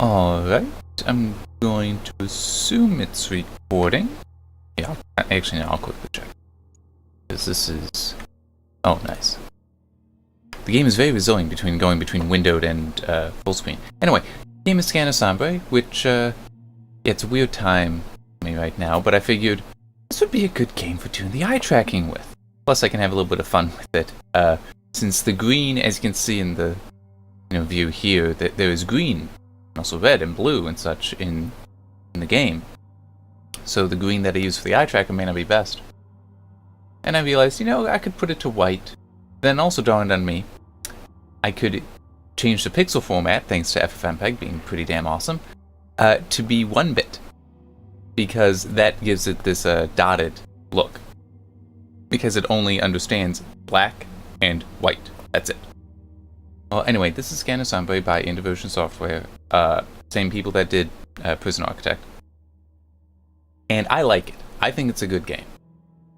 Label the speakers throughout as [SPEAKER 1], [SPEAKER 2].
[SPEAKER 1] Alright, I'm going to assume it's recording. Yeah, actually, no, I'll quickly check. Because this is... Oh, nice. The game is very resilient between going between windowed and full screen. Anyway, the game is Sombre, which, yeah, it's a weird time for me right now, but I figured this would be a good game for doing the eye tracking with. Plus, I can have a little bit of fun with it. Since the green, as you can see in the view here, that there is green, also red and blue and such in the game. So the green that I use for the eye tracker may not be best. And I realized, I could put it to white. Then also dawned on me, I could change the pixel format, thanks to FFmpeg being pretty damn awesome, to be 1-bit. Because that gives it this dotted look. Because it only understands black and white. That's it. Well, anyway, this is Sombre by Introversion Software. Same people that did Prison Architect. And I like it. I think it's a good game.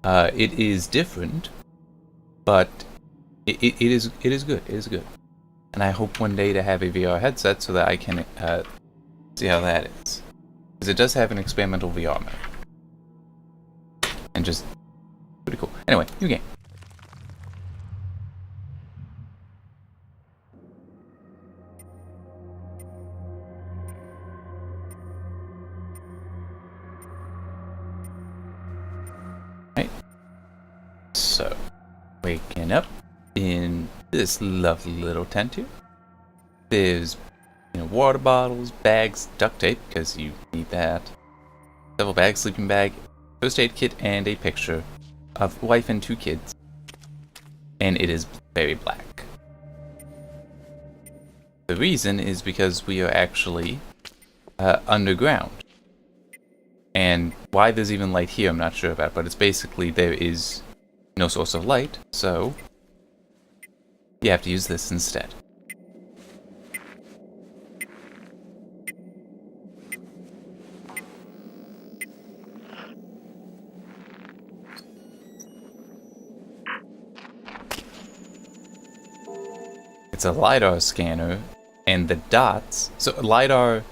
[SPEAKER 1] It is different, but it is good. It is good. And I hope one day to have a VR headset so that I can see how that is. Because it does have an experimental VR mode. And just pretty cool. Anyway, new game. Right. So, waking up in this lovely little tent here. There's, water bottles, bags, duct tape, because you need that. Several bags, sleeping bag, first aid kit, and a picture of wife and 2 kids. And it is very black. The reason is because we are actually underground. And why there's even light here, I'm not sure about, but it's basically there is no source of light, so you have to use this instead. It's a LIDAR scanner, and the dots... So, LIDAR,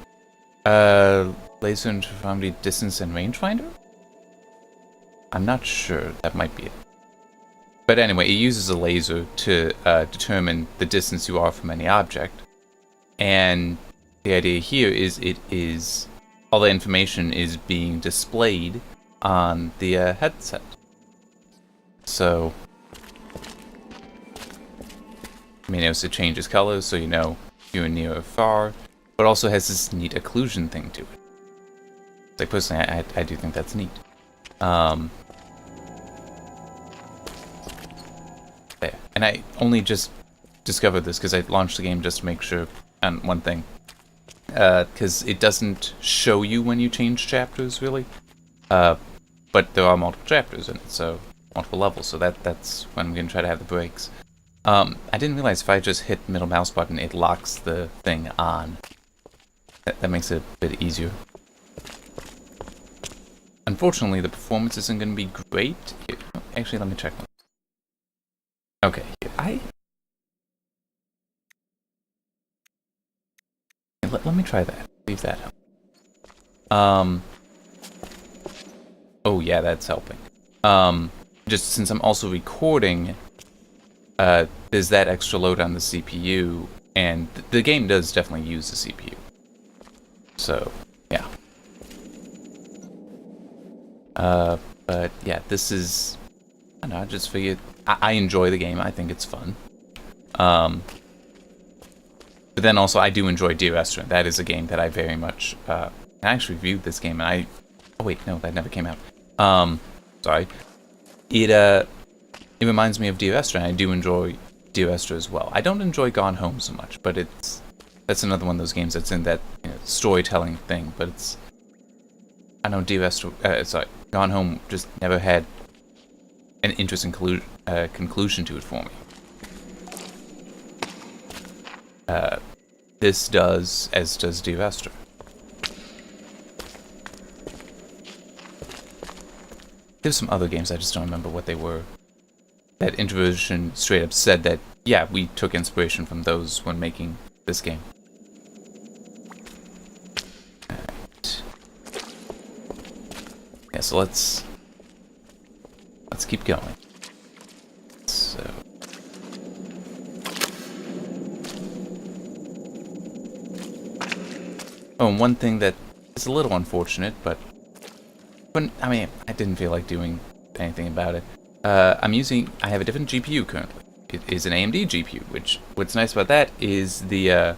[SPEAKER 1] laser interferometry distance and rangefinder? I'm not sure. That might be it. But anyway, it uses a laser to determine the distance you are from any object. And the idea here is all the information is being displayed on the headset. So, it changes colors, so you know you're near or far, but also has this neat occlusion thing to it. Like, personally, I do think that's neat. There. And I only just discovered this because I launched the game just to make sure on one thing. Because it doesn't show you when you change chapters, really. But there are multiple chapters in it, so multiple levels, so that's when I'm going to try to have the breaks. I didn't realize if I just hit middle mouse button, it locks the thing on. That makes it a bit easier. Unfortunately, the performance isn't going to be great. Here, actually, let me check. Okay, here, let me try that. Leave that out. Oh yeah, that's helping. Just since I'm also recording, there's that extra load on the CPU, and the game does definitely use the CPU. So, yeah. But yeah, this is... I don't know, I just figured... I enjoy the game, I think it's fun. But then also, I do enjoy Dear Esther. That is a game that I very much... I actually reviewed this game, and I... Oh wait, no, that never came out. Sorry. It reminds me of Dear Esther, and I do enjoy Dear Esther as well. I don't enjoy Gone Home so much, but that's another one of those games that's in that storytelling thing, but it's... I know Dear Esther... Gone Home just never had an interesting conclusion to it for me. This does, as does Dear Esther. There's some other games, I just don't remember what they were. That Introversion straight up said that, yeah, we took inspiration from those when making this game. Yeah, so let's keep going. So oh, and one thing that is a little unfortunate, but I mean, I didn't feel like doing anything about it. I have a different GPU currently. It is an AMD GPU, which, what's nice about that is the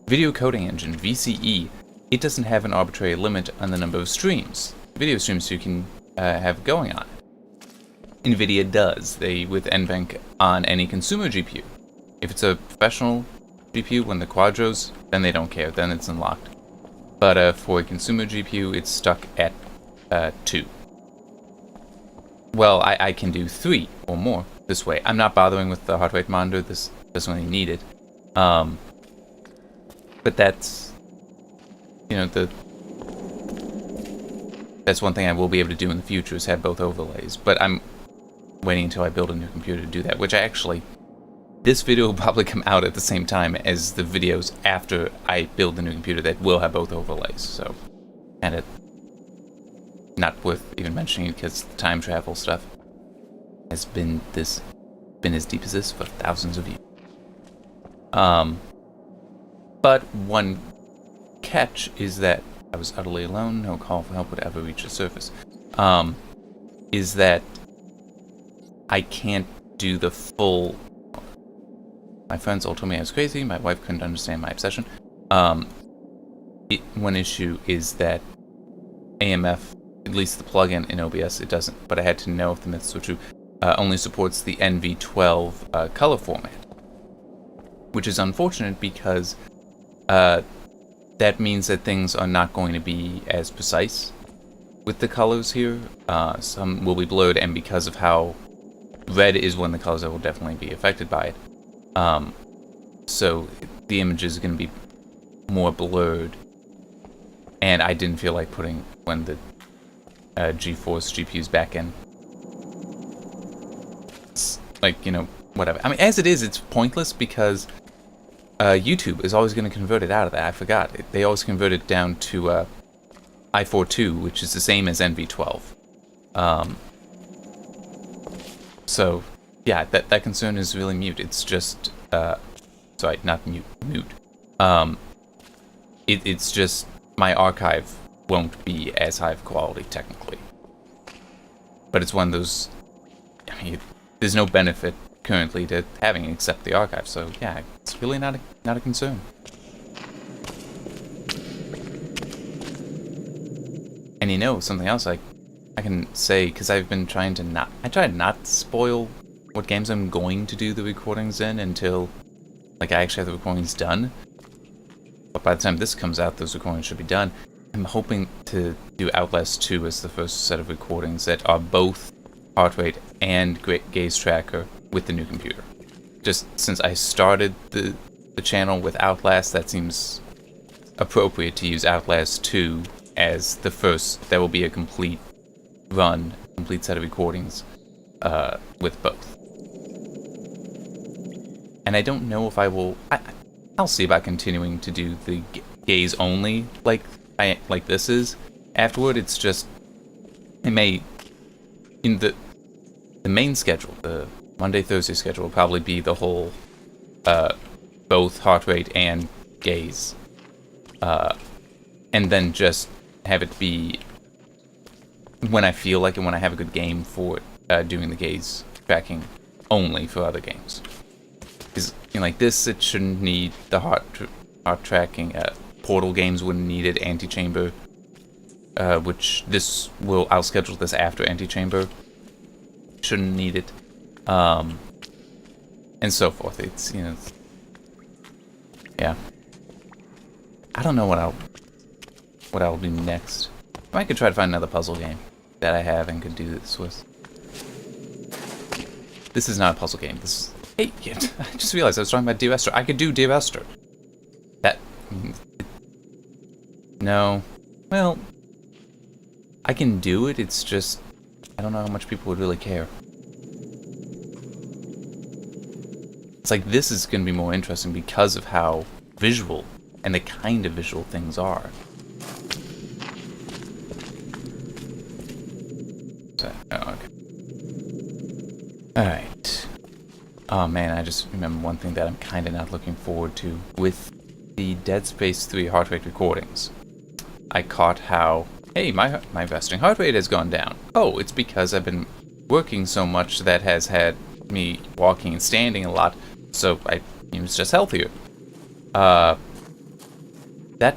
[SPEAKER 1] video coding engine, VCE, it doesn't have an arbitrary limit on the number of video streams you can have going on it. NVIDIA does, with NVENC on any consumer GPU. If it's a professional GPU, when the Quadros, then they don't care, then it's unlocked. But for a consumer GPU, it's stuck at 2. Well, I can do 3 or more this way. I'm not bothering with the heart rate monitor. This doesn't really need it. But that's, you know, that's one thing I will be able to do in the future, is have both overlays. But I'm waiting until I build a new computer to do that, which this video will probably come out at the same time as the videos after I build the new computer that will have both overlays. So, kind of not worth even mentioning it, because the time travel stuff has been as deep as this for thousands of years. But one catch is that I was utterly alone. No call for help would ever reach the surface. Is that I can't do the full. My friends all told me I was crazy. My wife couldn't understand my obsession. One issue is that AMF, at least the plugin in OBS, it doesn't. But I had to know if the myths were true. Only supports the NV12 color format, which is unfortunate because that means that things are not going to be as precise with the colors here. Some will be blurred, and because of how red is one of the colors that will definitely be affected by it. So the image is going to be more blurred, and I didn't feel like putting when the GeForce GPU's back in. It's like, you know, whatever. I mean, as it is, it's pointless because YouTube is always going to convert it out of that. I forgot. They always convert it down to i4.2, which is the same as NV12. So, yeah, that concern is really mute. It's just, sorry, not mute. It's just my archive won't be as high of quality technically. But it's one of those, I mean, there's no benefit currently to having it except the archive, so yeah, it's really not a concern. And you know, something else I can say, because I've been trying to try not to spoil what games I'm going to do the recordings in until, like, I actually have the recordings done. But by the time this comes out, those recordings should be done. I'm hoping to do Outlast 2 as the first set of recordings that are both heart rate and gaze tracker with the new computer. Just since I started the channel with Outlast, that seems appropriate to use Outlast 2 as the first. That will be a complete run, complete set of recordings with both. And I don't know if I will. I'll see about continuing to do the gaze only like this is. Afterward, it's just it may in the main schedule, the Monday-Thursday schedule will probably be the whole both heart rate and gaze, and then just have it be when I feel like it, when I have a good game for it, doing the gaze tracking only for other games. Because, you know, like this, it shouldn't need the heart tracking. Portal games wouldn't need it. Antichamber, which I'll schedule this after Antichamber. Shouldn't need it, and so forth. It's, you know, yeah. I don't know what I'll do next. I might could try to find another puzzle game that I have and could do this with. This is not a puzzle game. This is, hey, I just realized I was talking about Dear Esther. I could do Dear Esther. No. Well, I can do it. It's just I don't know how much people would really care. It's like this is going to be more interesting because of how visual and the kind of visual things are. Alright. Oh man, I just remember one thing that I'm kind of not looking forward to. With the Dead Space 3 heart rate recordings, I caught how, hey, my resting heart rate has gone down. Oh, it's because I've been working so much that has had me walking and standing a lot, so I was just healthier. That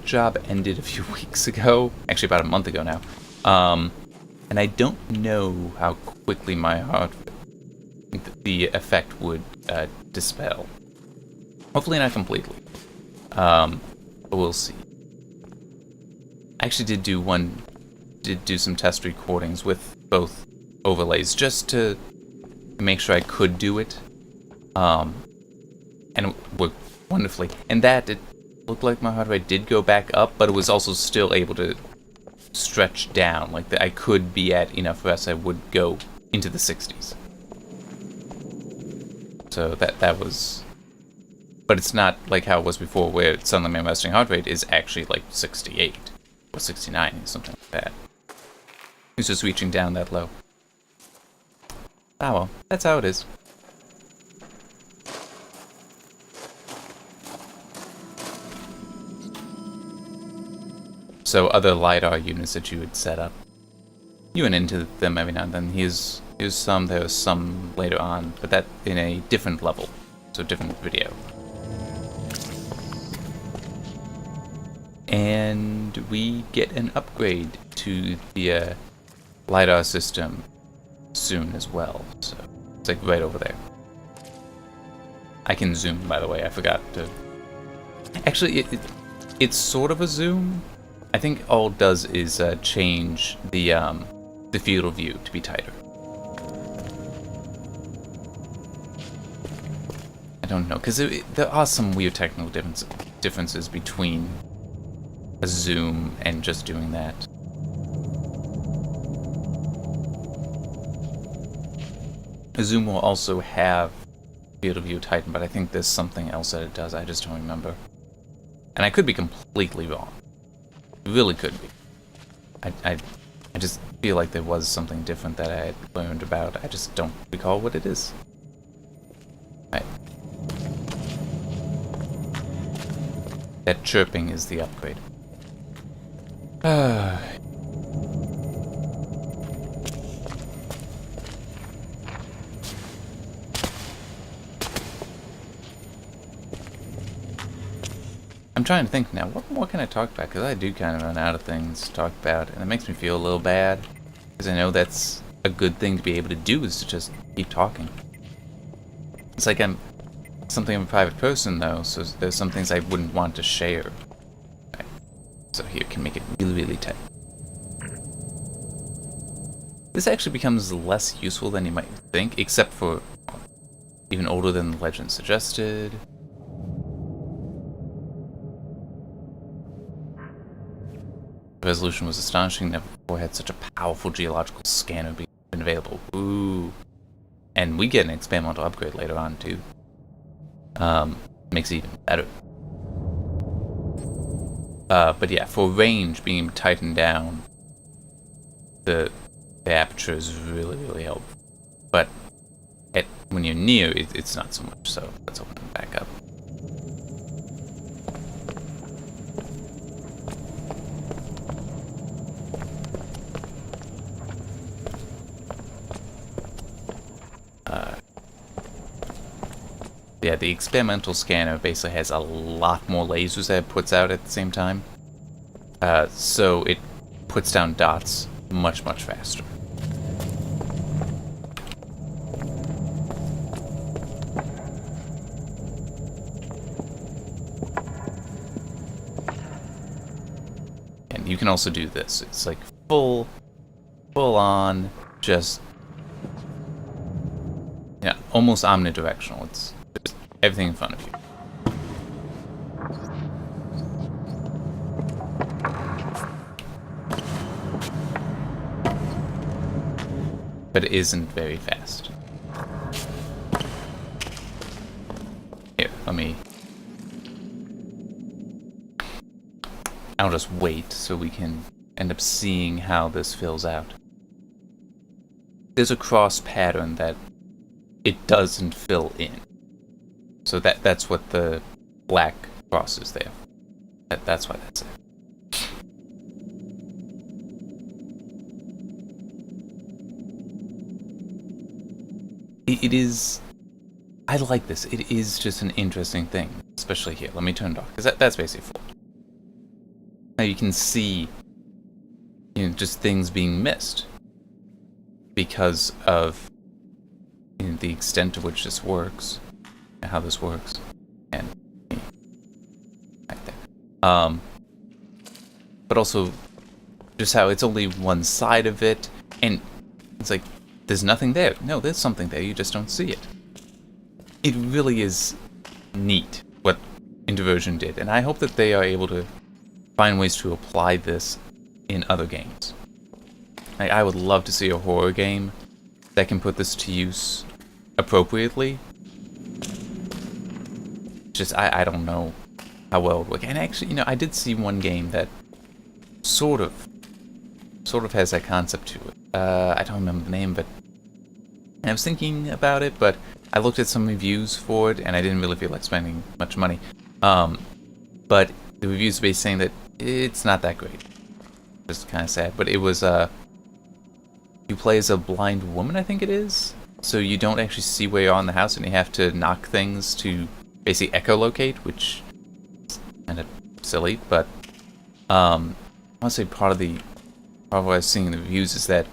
[SPEAKER 1] job ended a few weeks ago, actually about a month ago now, and I don't know how quickly my heart, the effect would dispel. Hopefully not completely, but we'll see. I actually did do some test recordings with both overlays just to make sure I could do it, and it worked wonderfully. And that it looked like my heart rate did go back up, but it was also still able to stretch down. Like I could be at enough rest, I would go into the 60s. So that was, but it's not like how it was before, where suddenly my resting heart rate is actually like 68 or 69, something like that. It's just reaching down that low. Ah well, that's how it is. So other LIDAR units that you would set up, you went into them every now and then. Here's some, there's some later on, but that in a different level, so different video. And we get an upgrade to the LIDAR system soon as well, so it's like right over there. I can zoom, by the way, I forgot to... Actually, it's sort of a zoom. I think all it does is change the field of view to be tighter. I don't know, because there are some weird technical differences between a zoom and just doing that. A zoom will also have field of view tighten, but I think there's something else that it does. I just don't remember. And I could be completely wrong. Really could be. I just feel like there was something different that I had learned about. I just don't recall what it is. Right. That chirping is the upgrade. I'm trying to think now, what can I talk about? Because I do kind of run out of things to talk about, and it makes me feel a little bad. Because I know that's a good thing to be able to do, is to just keep talking. It's like I'm a private person, though, so there's some things I wouldn't want to share. Right. So here, can make it really, really tight. This actually becomes less useful than you might think, except for even older than the legend suggested. The resolution was astonishing. Never before had such a powerful geological scanner been available. Ooh. And we get an experimental upgrade later on, too. Makes it even better. But yeah, for range being tightened down, the aperture is really, really helpful. But when you're near, it's not so much, so let's open it back up. Yeah, the experimental scanner basically has a lot more lasers that it puts out at the same time. So it puts down dots much, much faster. And you can also do this. It's like full on, just, yeah, almost omnidirectional. It's just everything in front of you. But it isn't very fast. Here, I'll just wait so we can end up seeing how this fills out. There's a cross pattern that it doesn't fill in. So that's what the black cross is there. That's why that's there. It is... I like this. It is just an interesting thing, especially here. Let me turn it off, because that's basically full. Now you can see, just things being missed because of the extent to which this works and how this works. And right there. But also just how it's only one side of it, and it's like there's nothing there. No, there's something there. You just don't see it. It really is neat what Introversion did, and I hope that they are able to find ways to apply this in other games. I would love to see a horror game that can put this to use appropriately. Just, I don't know how well it would work. And actually, I did see one game that sort of has that concept to it. I don't remember the name, but I was thinking about it, but I looked at some reviews for it, and I didn't really feel like spending much money. But the reviews are basically saying that it's not that great. Just kind of sad. But it was, you play as a blind woman, I think it is. So you don't actually see where you are in the house, and you have to knock things to basically echolocate, which is kind of silly. But I want to say part of what I was seeing in the reviews is that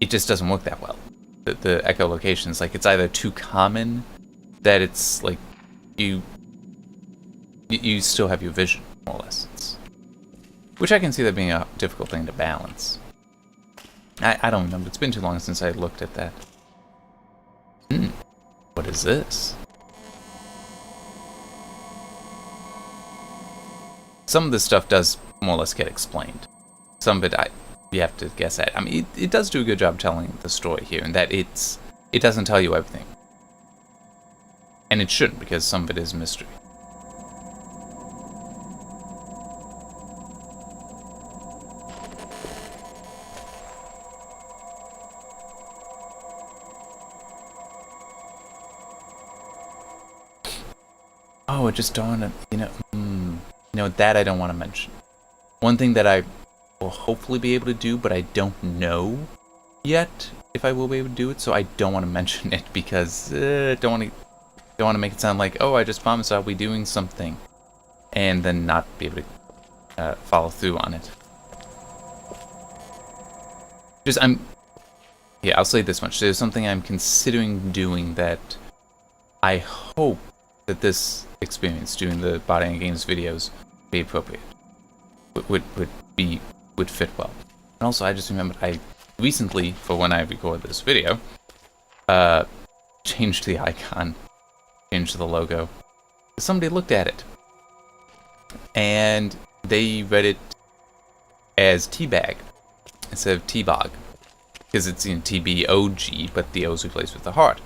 [SPEAKER 1] it just doesn't work that well. The echolocation is like it's either too common that it's like you still have your vision, more or less. Which I can see that being a difficult thing to balance. I don't remember. It's been too long since I looked at that. What is this? Some of this stuff does more or less get explained. Some of it you have to guess at. I mean, it does do a good job telling the story here, in that it doesn't tell you everything. And it shouldn't, because some of it is mystery. Oh, it just dawned on, that I don't want to mention. One thing that I will hopefully be able to do, but I don't know yet if I will be able to do it, so I don't want to mention it, because don't want to make it sound like, oh, I just promised I'll be doing something, and then not be able to follow through on it. I'll say this much. There's something I'm considering doing that I hope that this experience, doing the Body and Games videos, be appropriate. Would fit well. And also, I just remembered I recently, for when I record this video, changed the icon, changed the logo. Somebody looked at it, and they read it as Teabag instead of T-Bog, because it's TBOG, but the O's replaced with the heart.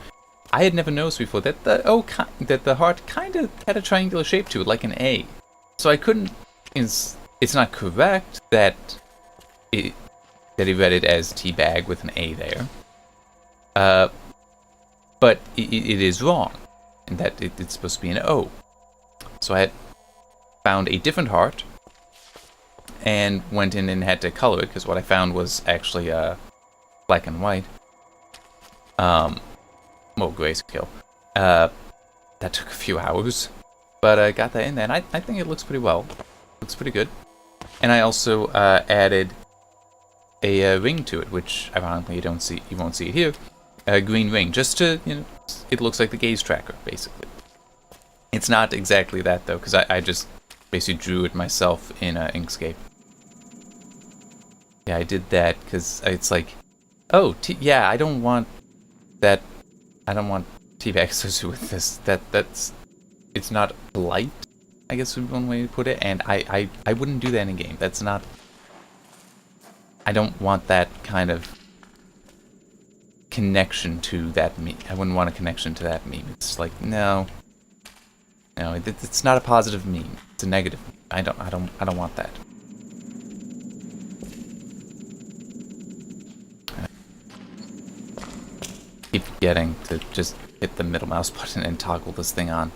[SPEAKER 1] I had never noticed before that the heart kind of had a triangular shape to it, like an A. So I couldn't. It's not correct that he read it as Teabag with an A there. But it is wrong, in that it's supposed to be an O. So I had found a different heart, and went in and had to color it, because what I found was actually black and white. Well, grayscale. That took a few hours, but I got that in there, and I think it looks pretty well. Looks pretty good. And I also added a ring to it, which ironically you won't see it here. A green ring, just to, it looks like the gaze tracker, basically. It's not exactly that, though, because I just basically drew it myself in Inkscape. Yeah, I did that because it's like, oh, I don't want that. I don't want Teabag associated with this. It's not polite, I guess would be one way to put it, and I wouldn't do that in a game. That's not... I don't want that kind of connection to that meme. I wouldn't want a connection to that meme. It's like, no, it's not a positive meme. It's a negative meme. I don't want that. forgetting to just hit the middle mouse button and toggle this thing on.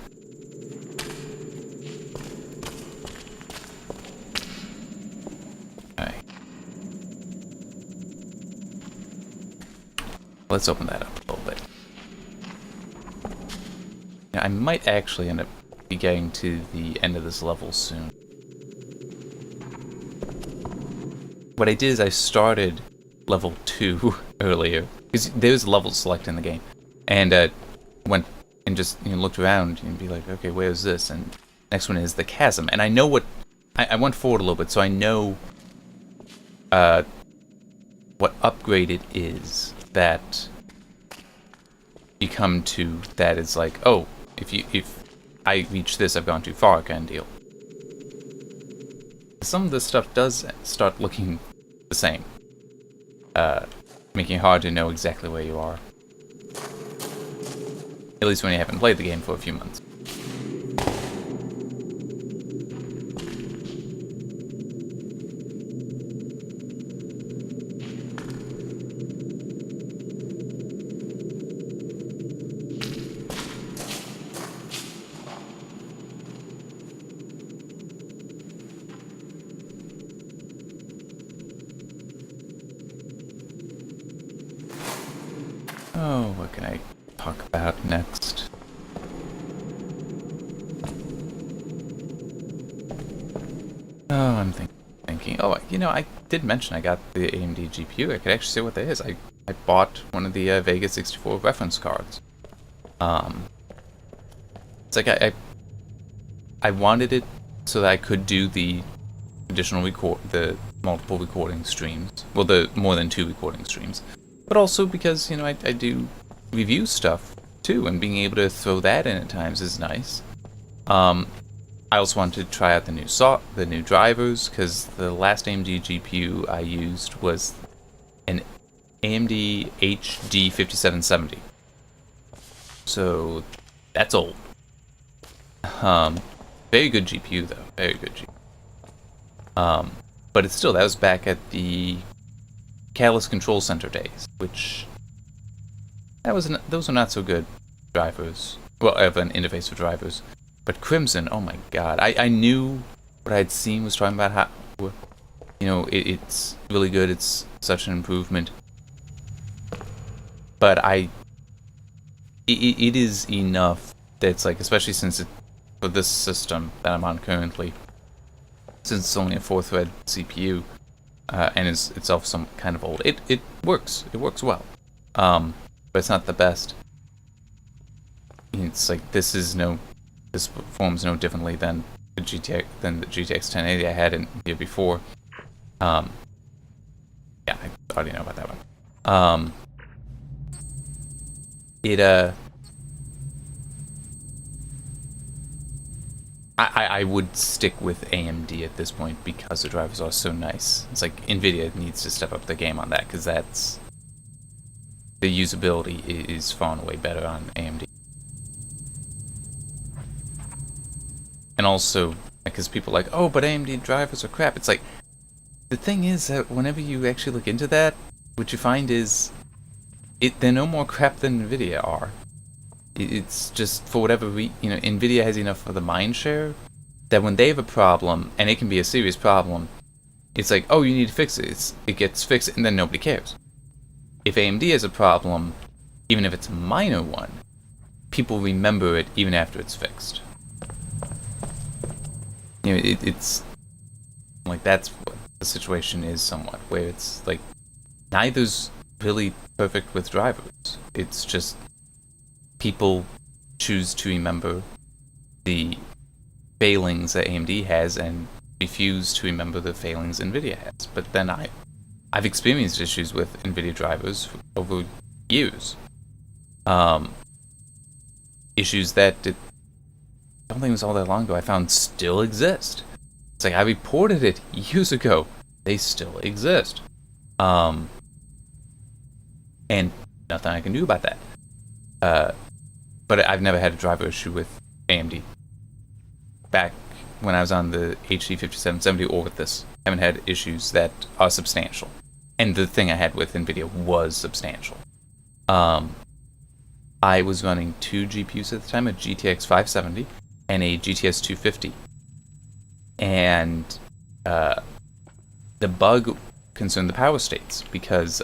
[SPEAKER 1] Alright. Let's open that up a little bit. Now, I might actually end up getting to the end of this level soon. What I did is I started level 2 earlier, because there's level select in the game, and went and just looked around and be like, okay, where's this? And next one is the chasm, and I know what I went forward a little bit, so I know what upgrade it is that you come to. That is like, oh, if I reach this, I've gone too far, kind of deal. Some of this stuff does start looking the same, making it hard to know exactly where you are. At least when you haven't played the game for a few months. Oh, what can I talk about next? Oh, I'm thinking. Oh, I did mention I got the AMD GPU. I could actually say what that is. I bought one of the Vega 64 reference cards. It's like I wanted it so that I could do the additional the multiple recording streams. Well, the more than 2 recording streams. But also because, I do review stuff, too, and being able to throw that in at times is nice. I also wanted to try out the new drivers, because the last AMD GPU I used was an AMD HD 5770. So, that's old. Very good GPU, though. Very good GPU. But it's still, that was back at the Catalyst Control Center days, which those were not so good drivers. Well, I have an interface for drivers, but Crimson, oh my god, I knew what I'd seen was talking about how it's really good. It's such an improvement, but it is enough that it's like, especially since for this system that I'm on currently, since it's only a 4-thread CPU. And is itself some kind of old. It works. It works well. But it's not the best. It's like this performs no differently than the GTX 1080 I had in here before. Yeah, I already know about that one. I would stick with AMD at this point because the drivers are so nice. It's like NVIDIA needs to step up the game on that, because the usability is far and away better on AMD. And also, because people are like, oh, but AMD drivers are crap. It's like, the thing is that whenever you actually look into that, what you find is they're no more crap than NVIDIA are. It's just, for whatever NVIDIA has enough of the mind share that when they have a problem, and it can be a serious problem, it's like, oh, you need to fix it. It gets fixed, and then nobody cares. If AMD has a problem, even if it's a minor one, people remember it even after it's fixed. It's like, that's what the situation is somewhat, where it's like, neither's really perfect with drivers. It's just people choose to remember the failings that AMD has and refuse to remember the failings NVIDIA has. But then I've experienced issues with NVIDIA drivers over years. Issues that I don't think it was all that long ago I found still exist. It's like, I reported it years ago. They still exist. And nothing I can do about that. But I've never had a driver issue with AMD. Back when I was on the HD 5770 or with this, I haven't had issues that are substantial. And the thing I had with NVIDIA was substantial. I was running 2 GPUs at the time, a GTX 570 and a GTS 250. And the bug concerned the power states because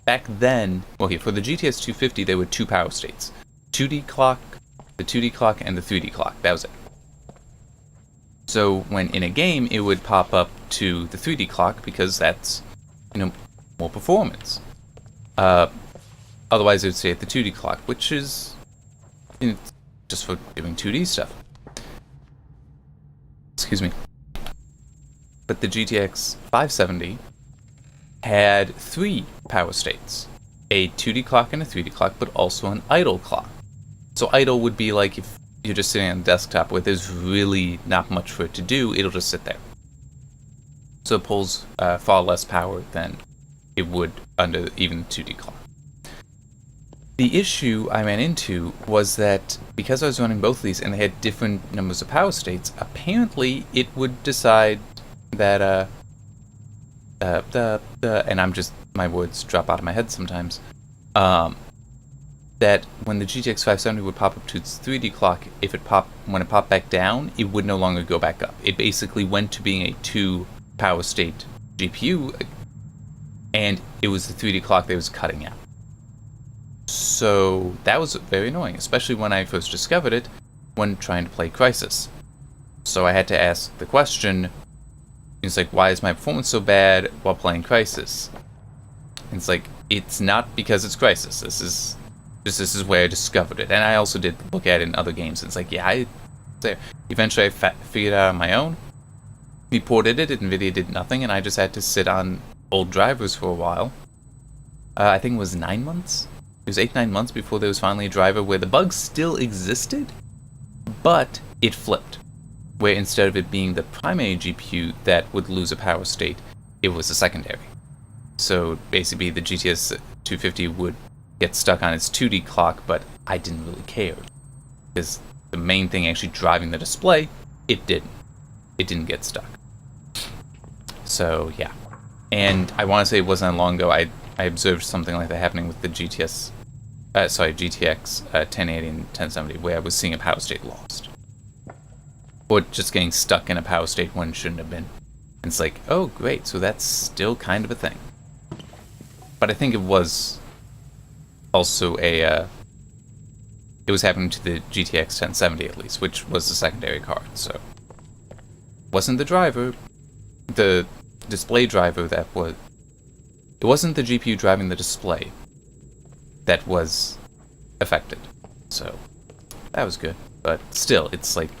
[SPEAKER 1] back then, well, here, for the GTS 250, there were 2 power states. 2D clock, the 2D clock, and the 3D clock. That was it. So when in a game, it would pop up to the 3D clock because that's, more performance. Otherwise, it would stay at the 2D clock, which is just for doing 2D stuff. Excuse me. But the GTX 570 had 3 power states. A 2D clock and a 3D clock, but also an idle clock. So idle would be like if you're just sitting on a desktop where there's really not much for it to do, it'll just sit there. So it pulls far less power than it would under even the 2D clock. The issue I ran into was that because I was running both of these and they had different numbers of power states, apparently it would decide that and I'm just, my words drop out of my head sometimes, that when the GTX 570 would pop up to its 3D clock, when it popped back down, it would no longer go back up. It basically went to being a 2 power state GPU, and it was the 3D clock that was cutting out. So that was very annoying, especially when I first discovered it when trying to play Crysis. So I had to ask the question, it's like, why is my performance so bad while playing Crysis? And it's like, it's not because it's Crysis. This is where I discovered it. And I also did look at it in other games. It's like, yeah, eventually I figured it out on my own. We ported it, NVIDIA did nothing, and I just had to sit on old drivers for a while. I think it was 9 months? It was 8-9 months before there was finally a driver where the bug still existed, but it flipped. Where instead of it being the primary GPU that would lose a power state, it was a secondary. So basically the GTS 250 would get stuck on its 2D clock, but I didn't really care. Because the main thing actually driving the display, it didn't. It didn't get stuck. So yeah. And I want to say it wasn't long ago I observed something like that happening with the GTX 1080 and 1070, where I was seeing a power state lost. Or just getting stuck in a power state when it shouldn't have been. And it's like, oh great, so that's still kind of a thing. But I think it was also it was happening to the GTX 1070 at least, which was the secondary card, so. Wasn't the driver, the display driver that was, it wasn't the GPU driving the display that was affected, so that was good. But still, it's like,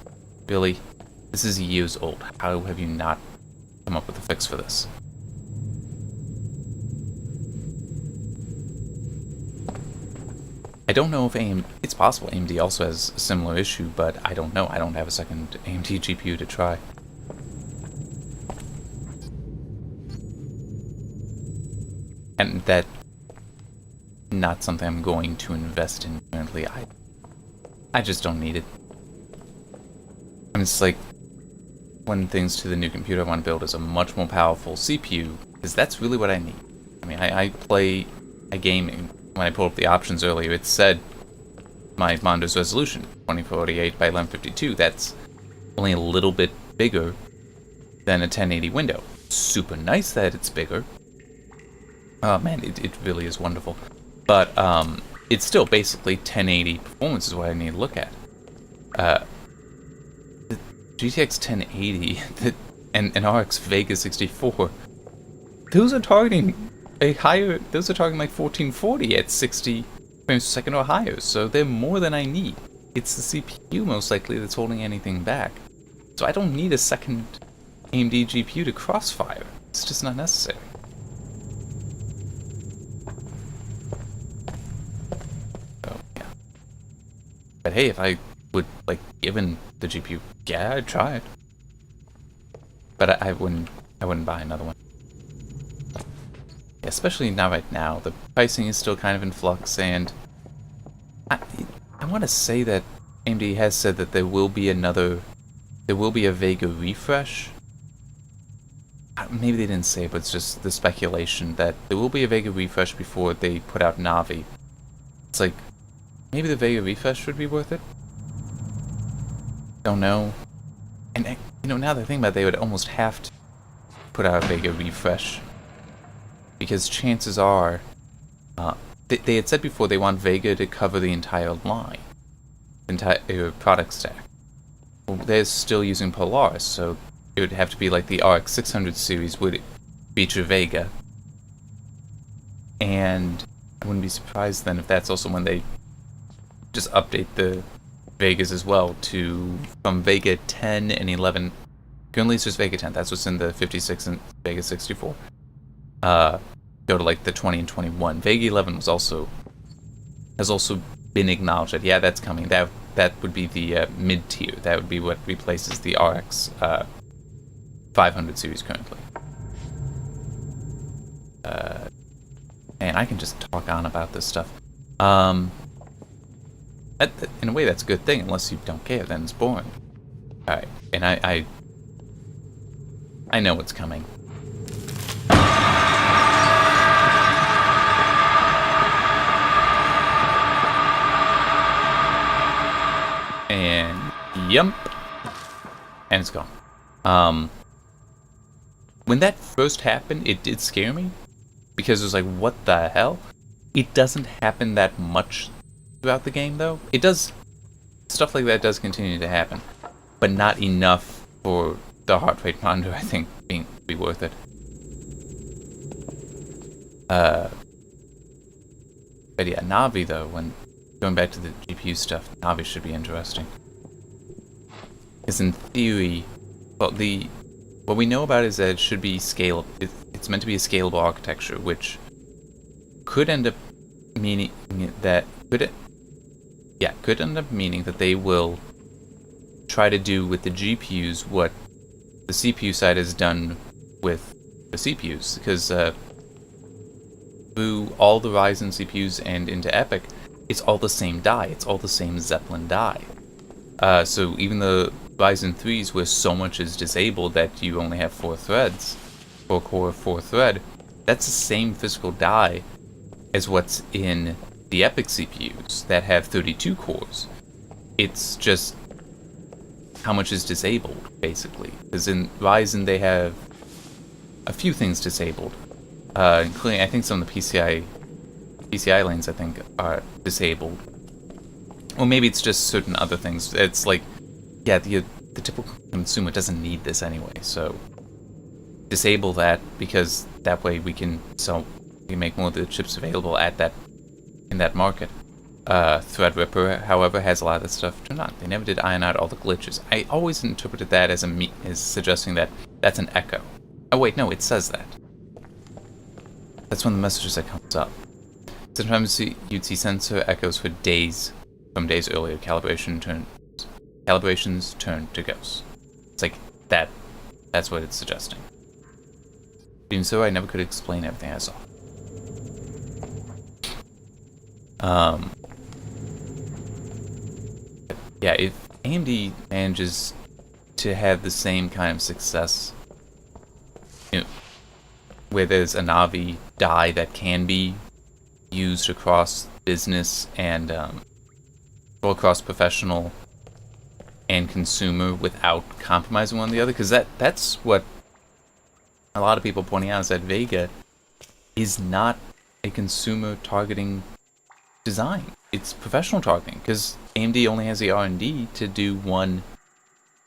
[SPEAKER 1] really, this is years old. How have you not come up with a fix for this? I don't know if it's possible AMD also has a similar issue, but I don't know. I don't have a second AMD GPU to try. And that's not something I'm going to invest in currently. I just don't need it. And it's like, one of the things to the new computer I want to build is a much more powerful CPU, because that's really what I need. I mean, I play a gaming. When I pulled up the options earlier, it said my monitor's resolution, 2048 by 1152. That's only a little bit bigger than a 1080 window. Super nice that it's bigger. Oh man, it really is wonderful. But it's still basically 1080 performance is what I need to look at. The GTX 1080 and RX Vega 64, those are targeting those are targeting like 1440 at 60 frames per second or higher, so they're more than I need. It's the CPU most likely that's holding anything back. So I don't need a second AMD GPU to crossfire. It's just not necessary. So yeah. But hey, if I would like given the GPU, yeah, I'd try it. But I wouldn't buy another one. Especially not right now. The pricing is still kind of in flux, and I want to say that AMD has said that there will be a Vega refresh. Maybe they didn't say it, but it's just the speculation that there will be a Vega refresh before they put out Navi. It's like, maybe the Vega refresh would be worth it. Don't know. And, you know, now that I think about it, they would almost have to put out a Vega refresh. Because chances are, they had said before they want Vega to cover the entire line. The entire product stack. Well, they're still using Polaris, so it would have to be like the RX 600 series would feature Vega. And I wouldn't be surprised then if that's also when they just update the Vegas as well to from Vega 10 and 11. Currently it's just Vega 10. That's what's in the 56 and Vega 64. Go to like the 20 and 21. Vega 11 has also been acknowledged that, yeah, that's coming. That would be the mid tier. That would be what replaces the RX 500 series currently. And I can just talk on about this stuff. In a way, that's a good thing. Unless you don't care, then it's boring. All right, and I know what's coming. And yump, and it's gone. When that first happened, it did scare me because it was like, what the hell? It doesn't happen that much throughout the game, though. It does, stuff like that does continue to happen, but not enough for the heart rate monitor, I think, be worth it. But yeah, Navi though, when going back to the GPU stuff, Navi should be interesting. Because in theory, well, what we know about it is that it should be scalable. It's meant to be a scalable architecture, which could end up meaning that could end up meaning that they will try to do with the GPUs what the CPU side has done with the CPUs, because through all the Ryzen CPUs and into EPYC, it's all the same die. It's all the same Zeppelin die. So even the Ryzen 3s where so much is disabled that you only have 4 threads, 4 core, 4 thread, that's the same physical die as what's in the EPYC CPUs that have 32 cores. It's just how much is disabled, basically. Because in Ryzen they have a few things disabled, including I think some of the PCI lanes I think are disabled. Or maybe it's just certain other things. It's like, yeah, the typical consumer doesn't need this anyway, so disable that, because that way we can make more of the chips available in that market. Threadripper, however, has a lot of that stuff turned on. They never did iron out all the glitches. I always interpreted that as suggesting that that's an echo. Oh wait, no, it says that. That's one of the messages that comes up. Sometimes you'd see sensor echoes for days from days earlier. Calibrations turn to ghosts. It's like that. That's what it's suggesting. Even so, I never could explain everything I saw. Yeah, if AMD manages to have the same kind of success, where there's a Navi die that can be used across business and or across professional and consumer without compromising one or the other, because that's what a lot of people pointing out is that Vega is not a consumer targeting design. It's professional targeting, because AMD only has the R&D to do one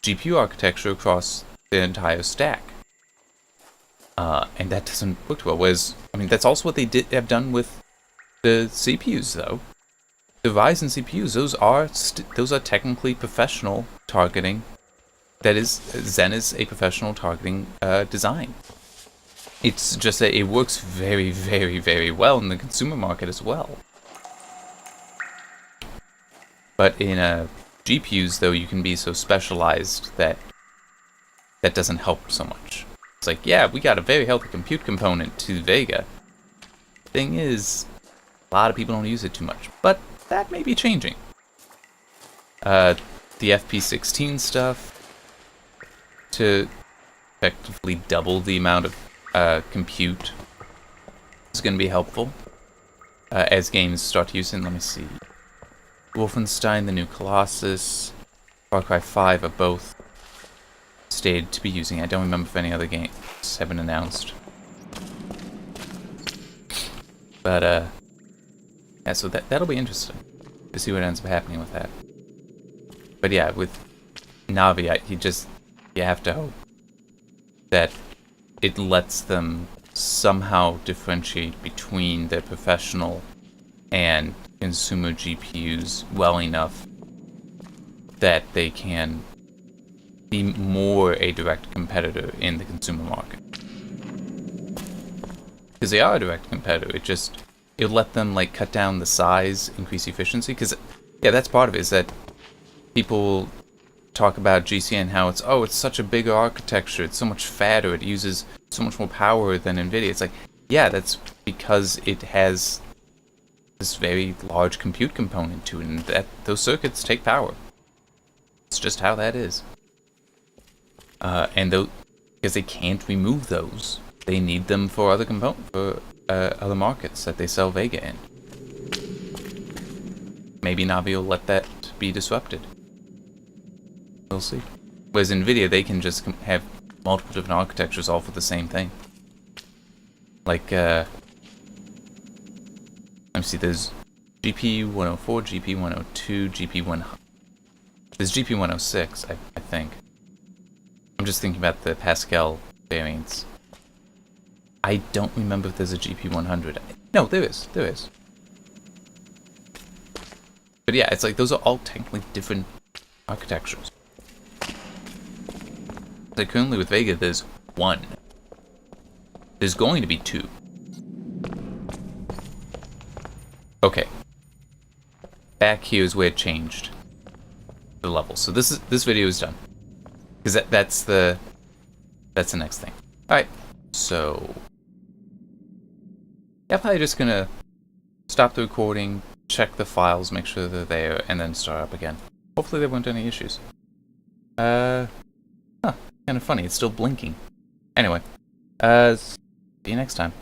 [SPEAKER 1] GPU architecture across the entire stack. And that doesn't work well. Whereas, I mean, that's also what they have done with the CPUs, though. The Ryzen CPUs, those are technically professional targeting. That is, Zen is a professional targeting design. It's just that it works very, very, very well in the consumer market as well. But in GPUs, though, you can be so specialized that doesn't help so much. It's like, yeah, we got a very healthy compute component to Vega. Thing is, a lot of people don't use it too much, but that may be changing. The FP16 stuff to effectively double the amount of compute is going to be helpful as games start to use it. Let me see. Wolfenstein: The New Colossus, Far Cry 5 are both stated to be using. I don't remember if any other games have been announced. But, yeah, so that'll be interesting to see what ends up happening with that. But yeah, with Navi, you have to hope that it lets them somehow differentiate between their professional and consumer GPUs well enough that they can be more a direct competitor in the consumer market. Because they are a direct competitor, it'll let them like cut down the size, increase efficiency. Because yeah, that's part of it, is that people talk about GCN and how it's such a bigger architecture, it's so much fatter, it uses so much more power than NVIDIA. It's like, yeah, that's because it has this very large compute component to it, and those circuits take power. It's just how that is. And because they can't remove those, they need them for other other markets that they sell Vega in. Maybe Navi will let that be disrupted. We'll see. Whereas NVIDIA, they can just have multiple different architectures all for the same thing. Like, let me see, there's GP104, GP102, GP100. There's GP106, I think. I'm just thinking about the Pascal variants. I don't remember if there's a GP100. No, there is. But yeah, it's like those are all technically different architectures. Like currently with Vega, there's one. There's going to be two. Okay. Back here is where it changed the level. So this video is done. Because that's the next thing. Alright, so yeah, probably just gonna stop the recording, check the files, make sure they're there, and then start up again. Hopefully there weren't any issues. Kind of funny, it's still blinking. Anyway, see you next time.